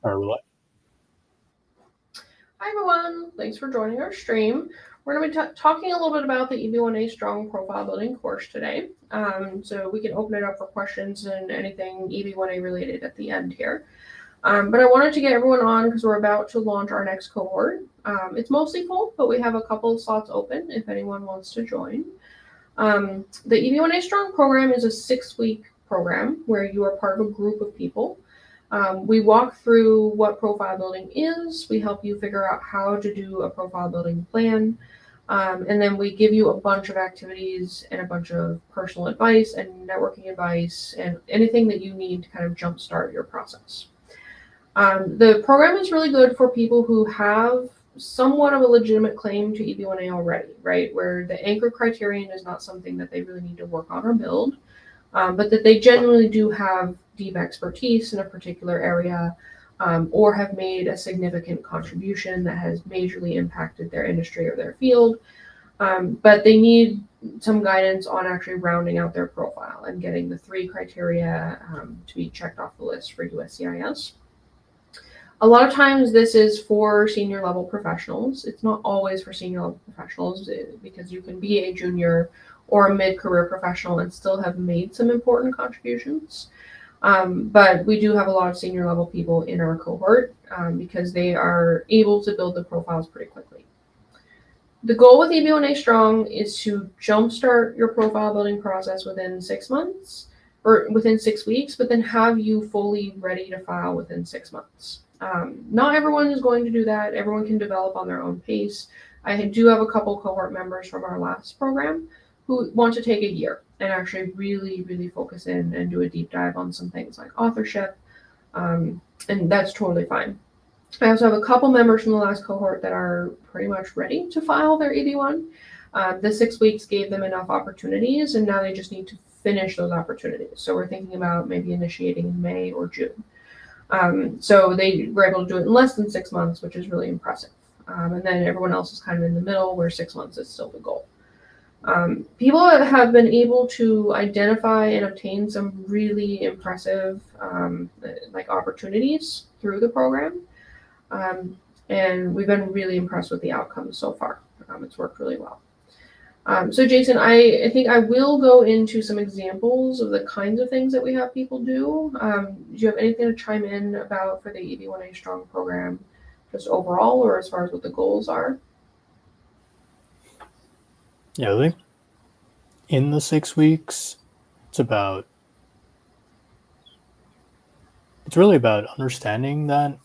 Are we live? Hi everyone, thanks for joining our stream. We're going to be talking a little bit about the EB-1A Strong Profile Building course today. So we can open it up for questions and anything EB-1A related at the end here. But I wanted to get everyone on because we're about to launch our next cohort. It's mostly full, but we have a couple of slots open if anyone wants to join. The EB-1A Strong program is a 6-week program where you are part of a group of people. We walk through what profile building is. We help you figure out how to do a profile building plan. And then we give you a bunch of activities and a bunch of personal advice and networking advice and anything that you need to kind of jumpstart your process. The program is really good for people who have somewhat of a legitimate claim to EB-1A already, right? Where the anchor criterion is not something that they really need to work on or build, but that they genuinely do have deep expertise in a particular area, or have made a significant contribution that has majorly impacted their industry or their field. But they need some guidance on actually rounding out their profile and getting the 3 criteria to be checked off the list for USCIS. A lot of times this is for senior level professionals. It's not always for senior level professionals because you can be a junior or a mid-career professional and still have made some important contributions. But we do have a lot of senior level people in our cohort because they are able to build the profiles pretty quickly. The goal with EB-1A Strong is to jumpstart your profile building process within 6 months or within 6 weeks, but then have you fully ready to file within 6 months. Not everyone is going to do that. Everyone can develop on their own pace. I do have a couple cohort members from our last program who want to take a year and actually really, really focus in and do a deep dive on some things like authorship, and that's totally fine. I also have a couple members from the last cohort that are pretty much ready to file their EB-1. The 6 weeks gave them enough opportunities, and now they just need to finish those opportunities. So we're thinking about maybe initiating in May or June. So they were able to do it in less than 6 months, which is really impressive. And then everyone else is kind of in the middle where 6 months is still the goal. People have been able to identify and obtain some really impressive opportunities through the program. And we've been really impressed with the outcomes so far. It's worked really well. So Jason, I think I will go into some examples of the kinds of things that we have people do. Do you have anything to chime in about for the EB-1A Strong program, just overall, or as far as what the goals are? Yeah, I think in the 6 weeks, it's really about understanding that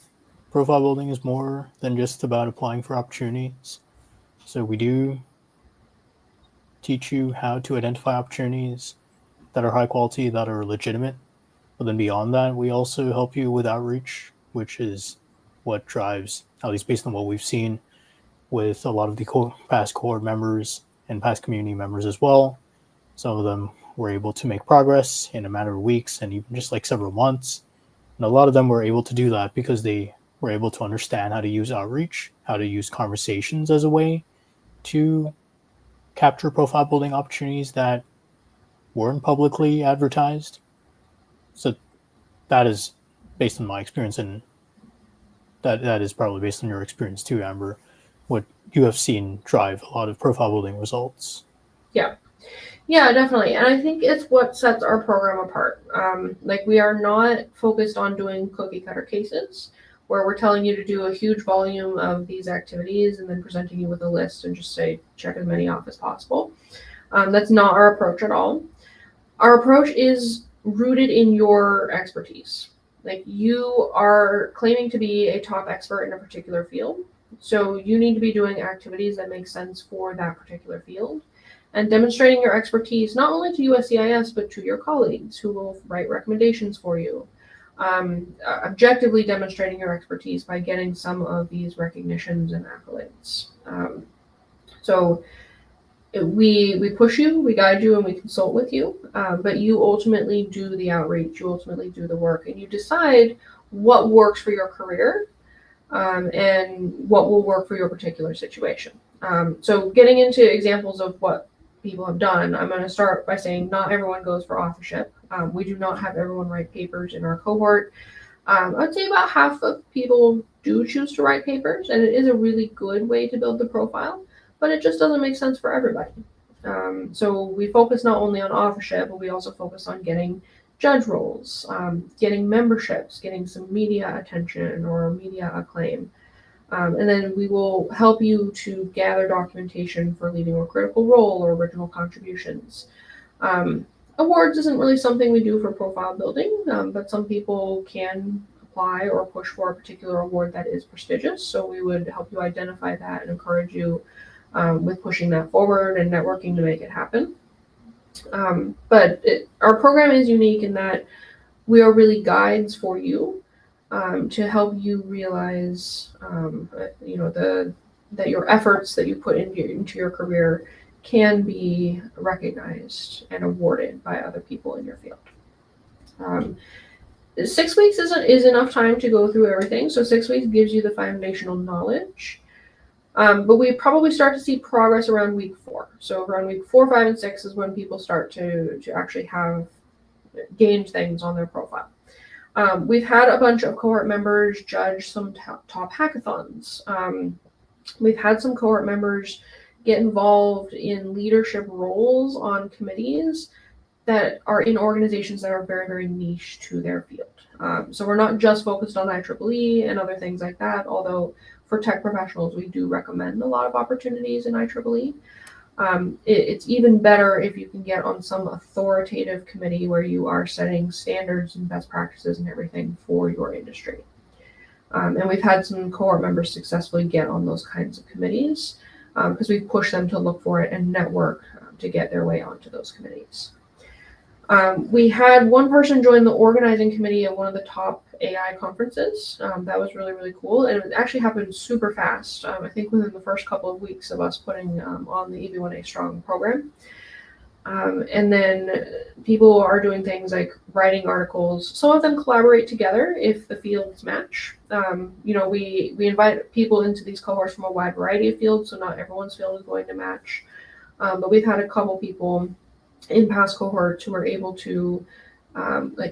profile building is more than just about applying for opportunities. So we do teach you how to identify opportunities that are high quality, that are legitimate. But then beyond that, we also help you with outreach, which is what drives, at least based on what we've seen with a lot of the past cohort members and past community members as well. Some of them were able to make progress in a matter of weeks and even just like several months. And a lot of them were able to do that because they were able to understand how to use outreach, how to use conversations as a way to capture profile building opportunities that weren't publicly advertised. So that is based on my experience, and that is probably based on your experience too, Amber, what you have seen drive a lot of profile building results. Yeah, definitely. And I think it's what sets our program apart. We are not focused on doing cookie cutter cases where we're telling you to do a huge volume of these activities and then presenting you with a list and just say, check as many off as possible. That's not our approach at all. Our approach is rooted in your expertise. Like, you are claiming to be a top expert in a particular field. So you need to be doing activities that make sense for that particular field and demonstrating your expertise not only to USCIS but to your colleagues who will write recommendations for you. Objectively demonstrating your expertise by getting some of these recognitions and accolades. So we push you, we guide you, and we consult with you, but you ultimately do the outreach, you ultimately do the work, and you decide what works for your career and what will work for your particular situation. So getting into examples of what people have done, I'm going to start by saying not everyone goes for authorship. We do not have everyone write papers in our cohort. I'd say about half of people do choose to write papers, and it is a really good way to build the profile, but it just doesn't make sense for everybody. So we focus not only on authorship, but we also focus on getting judge roles, getting memberships, getting some media attention or media acclaim. And then we will help you to gather documentation for leading a critical role or original contributions. Awards isn't really something we do for profile building, but some people can apply or push for a particular award that is prestigious. So we would help you identify that and encourage you with pushing that forward and networking to make it happen. Our program is unique in that we are really guides for you to help you realize, that your efforts that you put into your career can be recognized and awarded by other people in your field. 6 weeks is enough time to go through everything. So 6 weeks gives you the foundational knowledge. But we probably start to see progress around week 4. So around week 4, 5, and 6 is when people start to actually have gained things on their profile. We've had a bunch of cohort members judge some top hackathons. We've had some cohort members get involved in leadership roles on committees that are in organizations that are very, very niche to their field. So we're not just focused on IEEE and other things like that, although for tech professionals, we do recommend a lot of opportunities in IEEE. It's even better if you can get on some authoritative committee where you are setting standards and best practices and everything for your industry. And we've had some cohort members successfully get on those kinds of committees because we push them to look for it and network to get their way onto those committees. We had one person join the organizing committee of one of the top AI conferences. That was really, really cool. And it actually happened super fast. I think within the first couple of weeks of us putting on the EB-1A Strong program. And then people are doing things like writing articles. Some of them collaborate together if the fields match. We invite people into these cohorts from a wide variety of fields, so not everyone's field is going to match. But we've had a couple people in past cohorts who were able to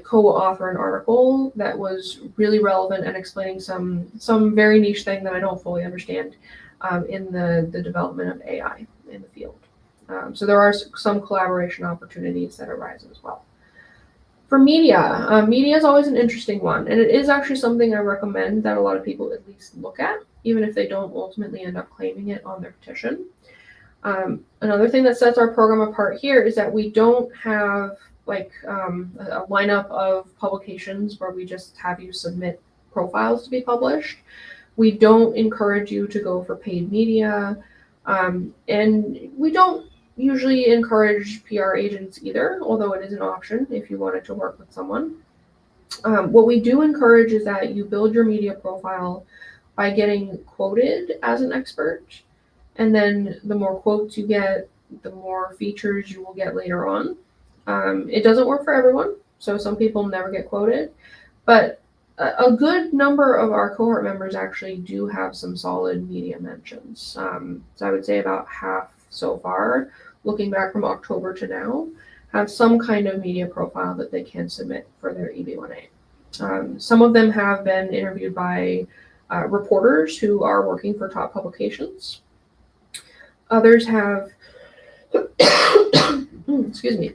co-author an article that was really relevant and explaining some very niche thing that I don't fully understand in the development of AI in the field. So there are some collaboration opportunities that arise as well. For media, media is always an interesting one, and it is actually something I recommend that a lot of people at least look at, even if they don't ultimately end up claiming it on their petition. Another thing that sets our program apart here is that we don't have a lineup of publications where we just have you submit profiles to be published. We don't encourage you to go for paid media, and we don't usually encourage PR agents either, although it is an option if you wanted to work with someone. What we do encourage is that you build your media profile by getting quoted as an expert. And then the more quotes you get, the more features you will get later on. It doesn't work for everyone, so some people never get quoted, but a good number of our cohort members actually do have some solid media mentions. So I would say about half so far, looking back from October to now, have some kind of media profile that they can submit for their EB-1A. Some of them have been interviewed by reporters who are working for top publications. Others have, excuse me.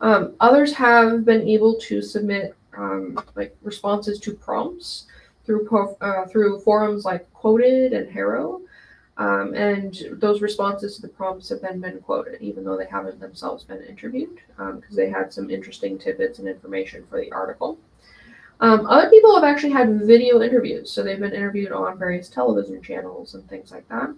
Others have been able to submit responses to prompts through forums like Quoted and Harrow, and those responses to the prompts have then been quoted, even though they haven't themselves been interviewed, because they had some interesting tidbits and information for the article. Other people have actually had video interviews, so they've been interviewed on various television channels and things like that.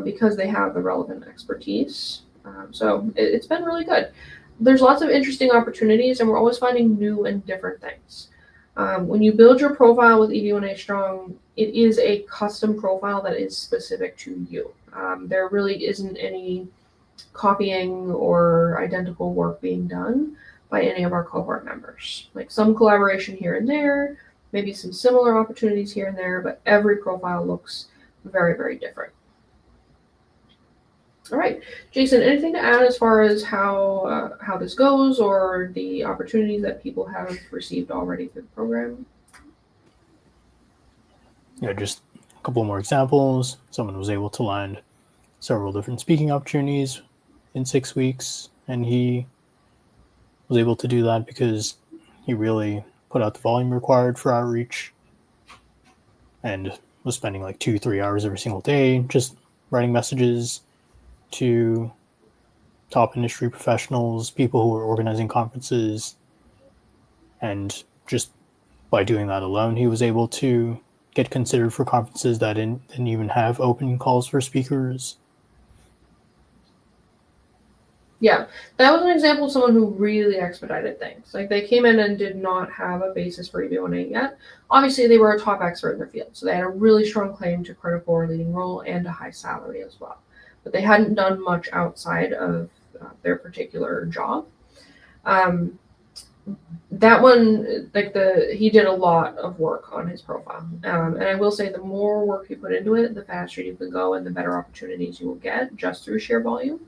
Because they have the relevant expertise. So it's been really good. There's lots of interesting opportunities, and we're always finding new and different things. When you build your profile with EB-1A Strong, it is a custom profile that is specific to you. There really isn't any copying or identical work being done by any of our cohort members. Like some collaboration here and there, maybe some similar opportunities here and there, but every profile looks very, very different. All right, Jason, anything to add as far as how this goes or the opportunities that people have received already through the program? just a couple more examples. Someone was able to land several different speaking opportunities in 6 weeks, and he was able to do that because he really put out the volume required for outreach and was spending like 2-3 hours every single day just writing messages to top industry professionals, people who were organizing conferences, and just by doing that alone, he was able to get considered for conferences that didn't even have open calls for speakers. Yeah, that was an example of someone who really expedited things. Like they came in and did not have a basis for EB-1A yet. Obviously, they were a top expert in their field, so they had a really strong claim to critical or leading role and a high salary as well. But they hadn't done much outside of their particular job. That one, he did a lot of work on his profile. And I will say the more work you put into it, the faster you can go and the better opportunities you will get just through sheer volume.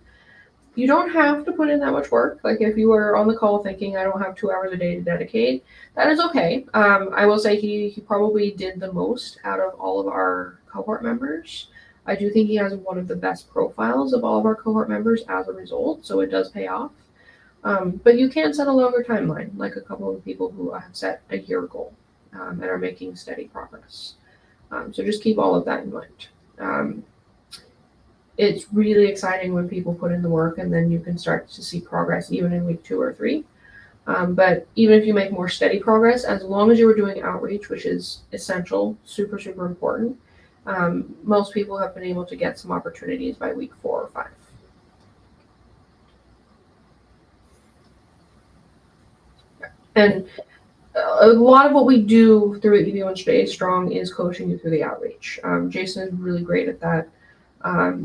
You don't have to put in that much work. Like if you were on the call thinking I don't have 2 hours a day to dedicate, that is okay. I will say he probably did the most out of all of our cohort members. I do think he has one of the best profiles of all of our cohort members as a result, so it does pay off. But you can set a longer timeline, like a couple of people who have set a year goal and are making steady progress. So just keep all of that in mind. It's really exciting when people put in the work and then you can start to see progress even in week 2 or 3. But even if you make more steady progress, as long as you were doing outreach, which is essential, super, super important, most people have been able to get some opportunities by week 4 or 5. And a lot of what we do through EB-1 Stay Strong is coaching you through the outreach. Jason is really great at that.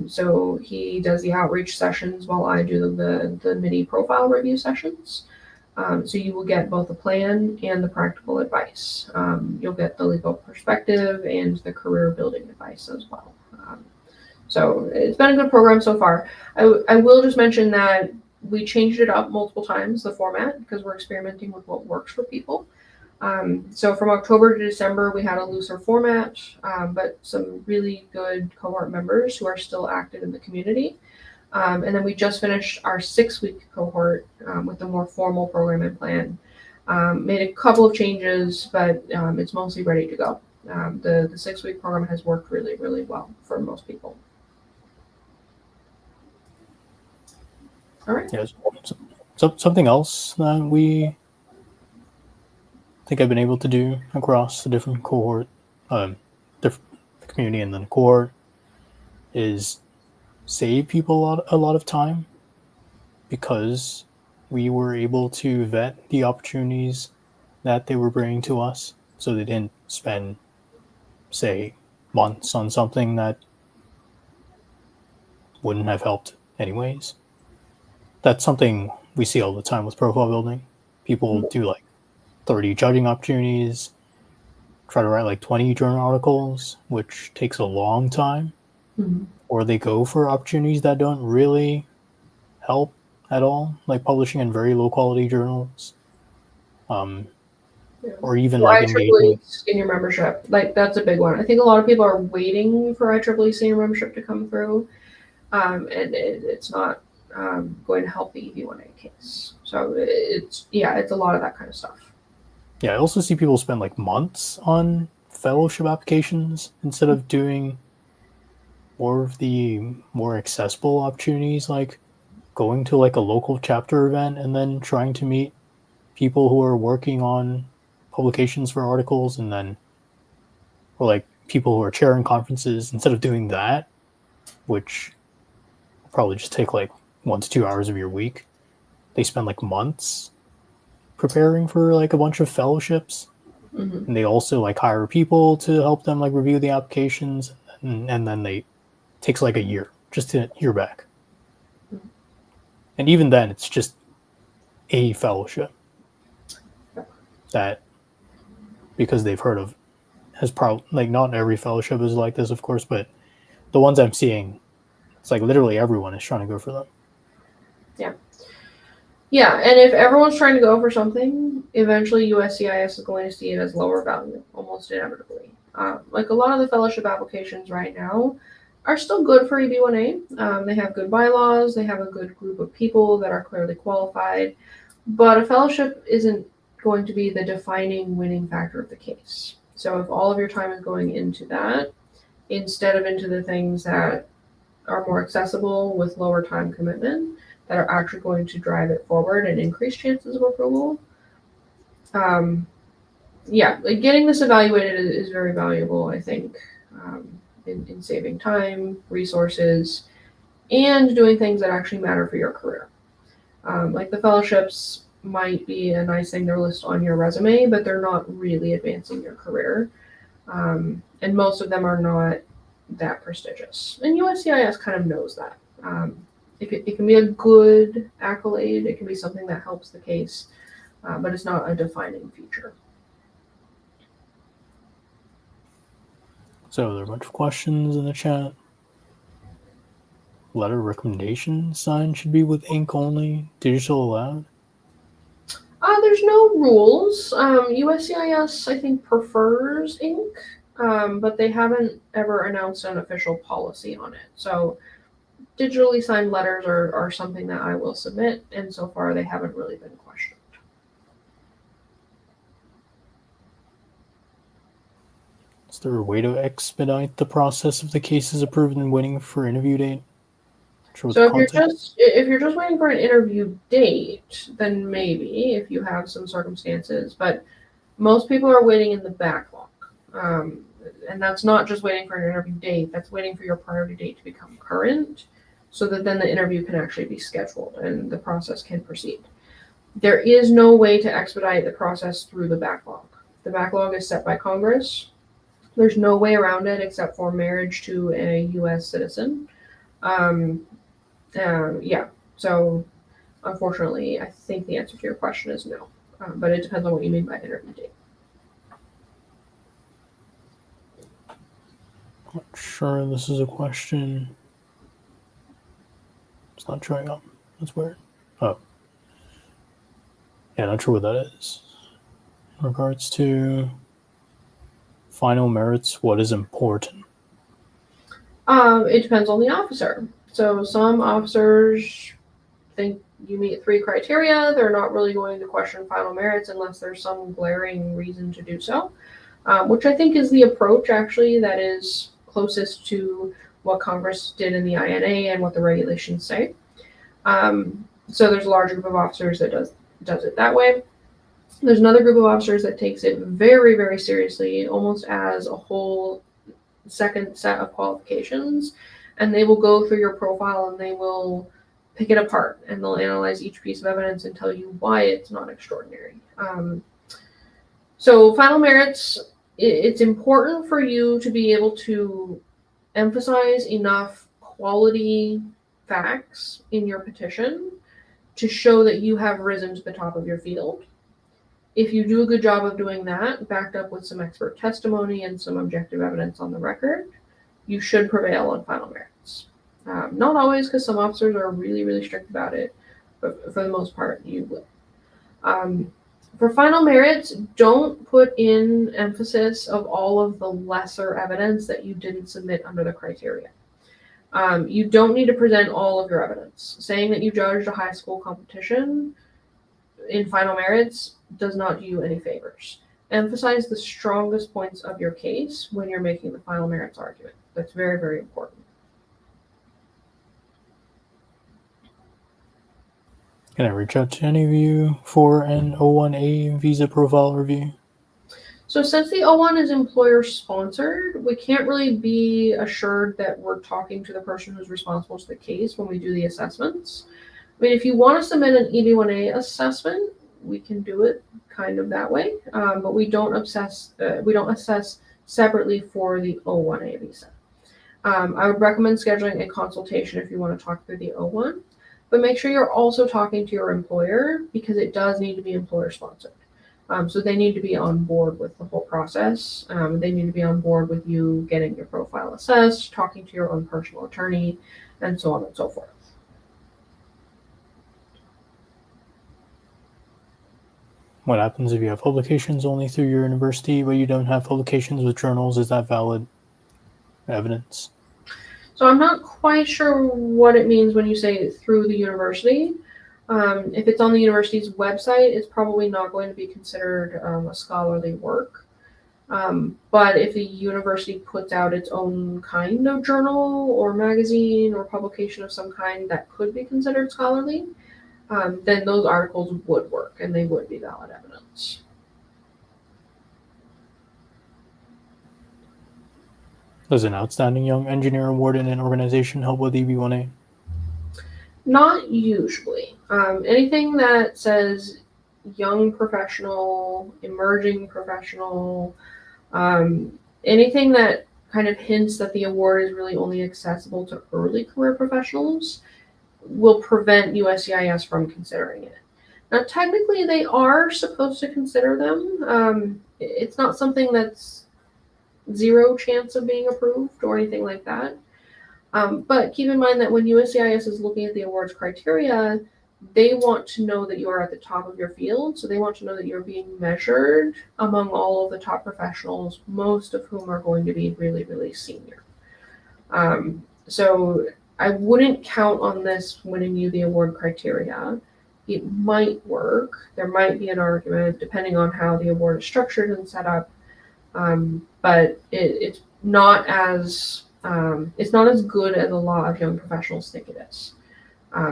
So he does the outreach sessions while I do the mini profile review sessions. So you will get both the plan and the practical advice. You'll get the legal perspective and the career building advice as well. So it's been a good program so far. I will just mention that we changed it up multiple times, the format, because we're experimenting with what works for people. So from October to December, we had a looser format, but some really good cohort members who are still active in the community. And then we just finished our 6-week cohort with a more formal program and plan. Made a couple of changes, but it's mostly ready to go. The 6-week program has worked really, really well for most people. All right. Yes. So something else that we think I've been able to do across the different cohort, different community and then cohort, is save people a lot of time because we were able to vet the opportunities that they were bringing to us, so they didn't spend, say, months on something that wouldn't have helped anyways. That's something we see all the time with profile building. People do like 30 judging opportunities, try to write like 20 journal articles, which takes a long time. Mm-hmm. Or they go for opportunities that don't really help at all, like publishing in very low quality journals. Or even like engaging senior membership. Like that's a big one. I think a lot of people are waiting for IEEE senior membership to come through. And it's not going to help the EB-1A case. So it's a lot of that kind of stuff. Yeah, I also see people spend like months on fellowship applications instead of doing more of the more accessible opportunities, like going to like a local chapter event and then trying to meet people who are working on publications for articles, and then or like people who are chairing conferences. Instead of doing that, which will probably just take like 1 to 2 hours of your week, they spend like months preparing for like a bunch of fellowships. Mm-hmm. And they also like hire people to help them like review the applications, and then they takes like a year just to hear back. Mm-hmm. And even then it's just a fellowship that, because they've heard of, has probably like, not every fellowship is like this, of course, but the ones I'm seeing, it's like literally everyone is trying to go for them. Yeah, and if everyone's trying to go for something, eventually USCIS is going to see it as lower value, almost inevitably. Like a lot of the fellowship applications right now are still good for EB-1A. They have good bylaws, they have a good group of people that are clearly qualified, but a fellowship isn't going to be the defining winning factor of the case. So if all of your time is going into that, instead of into the things that are more accessible with lower time commitment, that are actually going to drive it forward and increase chances of approval, like getting this evaluated is very valuable, I think, in saving time, resources, and doing things that actually matter for your career. Like the fellowships might be a nice thing to list on your resume, but they're not really advancing your career. And most of them are not that prestigious. And USCIS kind of knows that. It can be a good accolade, it can be something that helps the case, but it's not a defining feature. So there are a bunch of questions in the chat. Letter recommendation sign should be with ink only. Digital allowed? There's no rules. USCIS, I think, prefers ink, but they haven't ever announced an official policy on it. So digitally signed letters are something that I will submit, and so far they haven't really been questioned. Is there a way to expedite the process if the case is approved and waiting for interview date? So if you're just waiting for an interview date, then maybe if you have some circumstances, but most people are waiting in the backlog. And that's not just waiting for an interview date, that's waiting for your priority date to become current so that then the interview can actually be scheduled and the process can proceed. There is no way to expedite the process through the backlog. The backlog is set by Congress. There's no way around it except for marriage to a U.S. citizen. So unfortunately, I think the answer to your question is no, but it depends on what you mean by interview date. Not sure this is a question. It's not showing up. That's weird. Oh. Yeah, not sure what that is. In regards to final merits, what is important? It depends on the officer. So some officers think you meet 3 criteria. They're not really going to question final merits unless there's some glaring reason to do so, which I think is the approach actually that is closest to what Congress did in the INA and what the regulations say. So there's a large group of officers that does it that way. There's another group of officers that takes it very, very seriously, almost as a whole second set of qualifications, and they will go through your profile and they will pick it apart and they'll analyze each piece of evidence and tell you why it's not extraordinary. So final merits, it's important for you to be able to emphasize enough quality facts in your petition to show that you have risen to the top of your field. If you do a good job of doing that, backed up with some expert testimony and some objective evidence on the record, you should prevail on final merits. Not always, because some officers are really, really strict about it, but for the most part, you will. For final merits, don't put in emphasis of all of the lesser evidence that you didn't submit under the criteria. You don't need to present all of your evidence. Saying that you judged a high school competition in final merits does not do you any favors. Emphasize the strongest points of your case when you're making the final merits argument. That's very, very important. Can I reach out to any of you for an O-1A visa profile review? So since the O-1 is employer sponsored, we can't really be assured that we're talking to the person who's responsible for the case when we do the assessments. I mean, if you want to submit an EB-1A assessment, we can do it kind of that way, but we don't assess separately for the O-1A visa. I would recommend scheduling a consultation if you want to talk through the O-1, but make sure you're also talking to your employer because it does need to be employer sponsored. So they need to be on board with the whole process. They need to be on board with you getting your profile assessed, talking to your own personal attorney, and so on and so forth. What happens if you have publications only through your university, but you don't have publications with journals? Is that valid evidence? So I'm not quite sure what it means when you say through the university. If it's on the university's website, it's probably not going to be considered a scholarly work. But if the university puts out its own kind of journal or magazine or publication of some kind that could be considered scholarly, then those articles would work and they would be valid evidence. Does an outstanding young engineer award in an organization help with EB-1A? Not usually. Anything that says young professional, emerging professional, anything that kind of hints that the award is really only accessible to early career professionals will prevent USCIS from considering it. Now, technically, they are supposed to consider them. It's not something that's zero chance of being approved or anything like that. But keep in mind that when USCIS is looking at the awards criteria, they want to know that you are at the top of your field. So they want to know that you're being measured among all of the top professionals, most of whom are going to be really, really senior. So I wouldn't count on this winning you the award criteria. It might work. There might be an argument depending on how the award is structured and set up. But it's not as good as a lot of young professionals think it is.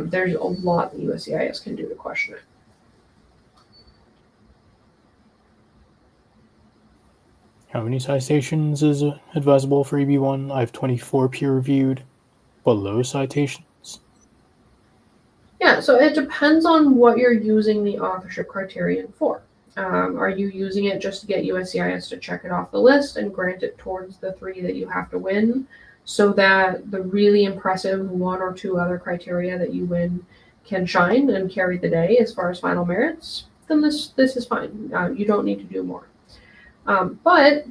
There's a lot that USCIS can do to question it. How many citations is advisable for EB1? I have 24 peer-reviewed, but low citations. Yeah, so it depends on what you're using the authorship criterion for. Are you using it just to get USCIS to check it off the list and grant it towards the 3 that you have to win, so that the really impressive 1 or 2 other criteria that you win can shine and carry the day as far as final merits? Then this is fine. You don't need to do more. But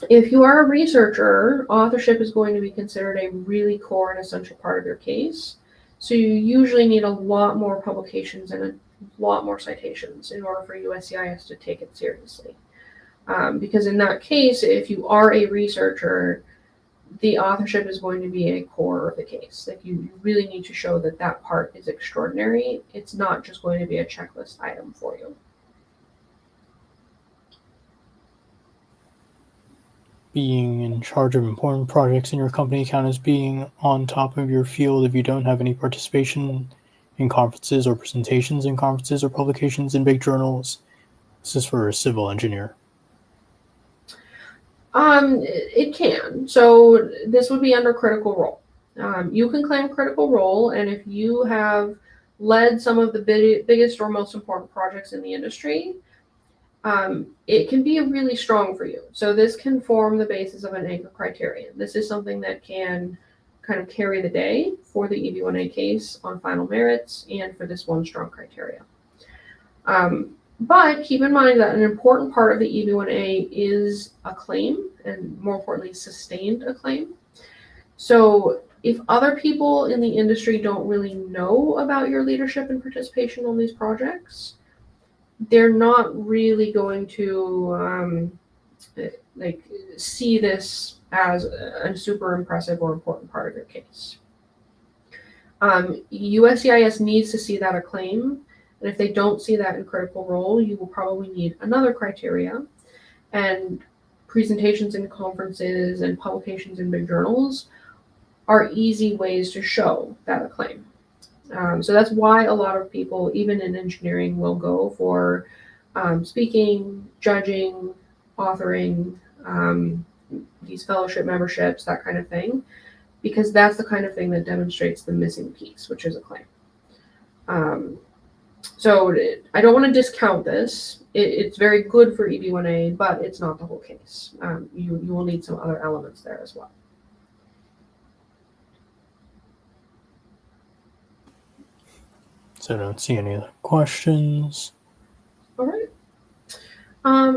if you are a researcher, authorship is going to be considered a really core and essential part of your case. So you usually need a lot more publications and a lot more citations in order for USCIS to take it seriously. Because in that case, if you are a researcher, the authorship is going to be a core of the case. Like you really need to show that that part is extraordinary. It's not just going to be a checklist item for you. Being in charge of important projects in your company count as being on top of your field if you don't have any participation in conferences or presentations in conferences or publications in big journals? This is for a civil engineer. It can. So this would be under critical role. You can claim critical role, and if you have led some of the biggest or most important projects in the industry, it can be really strong for you. So this can form the basis of an anchor criterion. This is something that can kind of carry the day for the EB-1A case on final merits and for this 1 strong criteria. But keep in mind that an important part of the EB-1A is acclaim, and more importantly, sustained acclaim. So if other people in the industry don't really know about your leadership and participation on these projects, they're not really going to see this as a super impressive or important part of your case. USCIS needs to see that acclaim, and if they don't see that in critical role, you will probably need another criteria. And presentations in conferences and publications in big journals are easy ways to show that acclaim. So that's why a lot of people, even in engineering, will go for speaking, judging, authoring, these fellowship memberships, that kind of thing, because that's the kind of thing that demonstrates the missing piece, which is acclaim. So I don't want to discount this. It's very good for EB-1A, but it's not the whole case. You will need some other elements there as well. So I don't see any other questions. All right.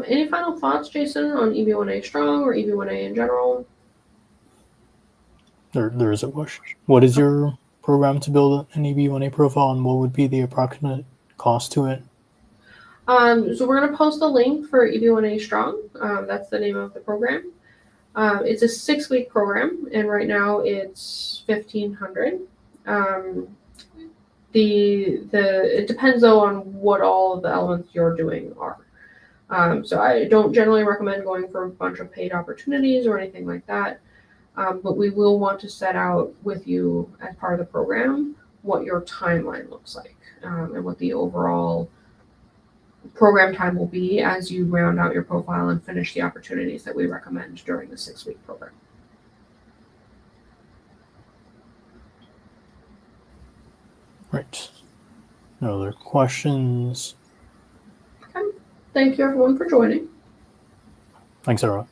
Any final thoughts, Jason, on EB-1A strong or EB-1A in general? There is a question. What is your program to build an EB-1A profile, and what would be the approximate cost to it? So we're going to post a link for EB-1A Strong. That's the name of the program. It's a 6-week program, and right now it's $1,500. It depends though on what all of the elements you're doing are. So I don't generally recommend going for a bunch of paid opportunities or anything like that. But we will want to set out with you as part of the program what your timeline looks like, and what the overall program time will be as you round out your profile and finish the opportunities that we recommend during the 6-week program. Right. No other questions? Okay. Thank you everyone for joining. Thanks, everyone.